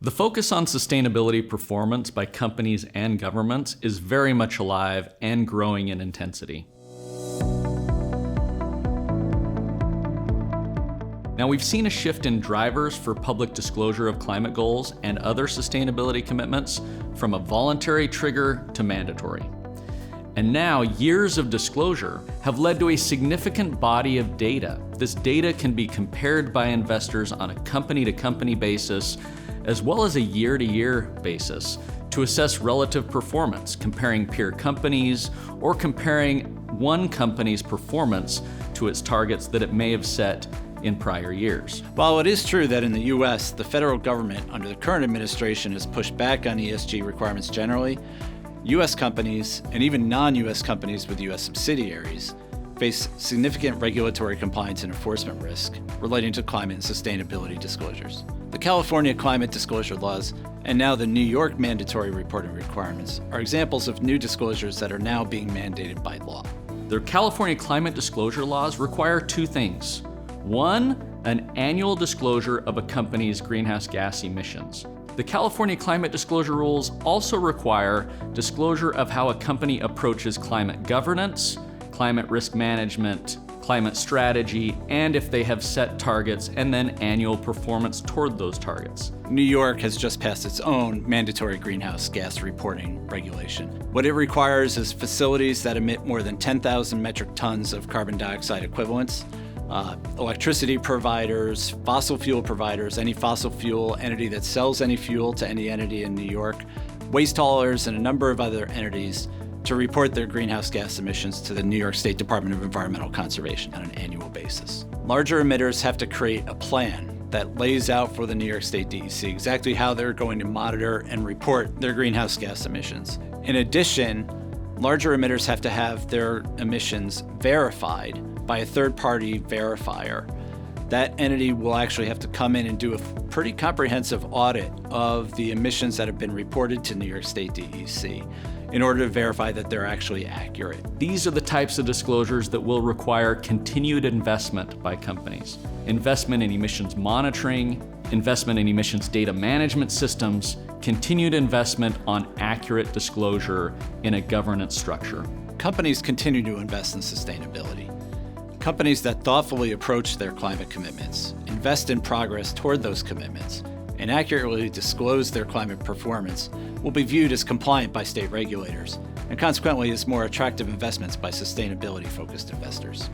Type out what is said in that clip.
The focus on sustainability performance by companies and governments is very much alive and growing in intensity. Now, we've seen a shift in drivers for public disclosure of climate goals and other sustainability commitments from a voluntary trigger to mandatory. And now, years of disclosure have led to a significant body of data. This data can be compared by investors on a company-to-company basis, as well as a year-to-year basis, to assess relative performance, comparing peer companies or comparing one company's performance to its targets that it may have set in prior years. While it is true that in the U.S., the federal government under the current administration has pushed back on ESG requirements generally, U.S. companies, and even non-U.S. companies with U.S. subsidiaries, face significant regulatory compliance and enforcement risk relating to climate and sustainability disclosures. The California climate disclosure laws and now the New York mandatory reporting requirements are examples of new disclosures that are now being mandated by law. The California climate disclosure laws require two things. One, an annual disclosure of a company's greenhouse gas emissions. The California climate disclosure rules also require disclosure of how a company approaches climate governance, climate risk management, climate strategy, and if they have set targets, and then annual performance toward those targets. New York has just passed its own mandatory greenhouse gas reporting regulation. What it requires is facilities that emit more than 10,000 metric tons of carbon dioxide equivalents, electricity providers, fossil fuel providers, any fossil fuel entity that sells any fuel to any entity in New York, waste haulers, and a number of other entities to report their greenhouse gas emissions to the New York State Department of Environmental Conservation on an annual basis. Larger emitters have to create a plan that lays out for the New York State DEC exactly how they're going to monitor and report their greenhouse gas emissions. In addition, larger emitters have to have their emissions verified by a third-party verifier. That entity will actually have to come in and do a pretty comprehensive audit of the emissions that have been reported to New York State DEC in order to verify that they're actually accurate. These are the types of disclosures that will require continued investment by companies. Investment in emissions monitoring, investment in emissions data management systems, continued investment on accurate disclosure in a governance structure. Companies continue to invest in sustainability. Companies that thoughtfully approach their climate commitments, invest in progress toward those commitments, and accurately disclose their climate performance will be viewed as compliant by state regulators, and consequently as more attractive investments by sustainability-focused investors.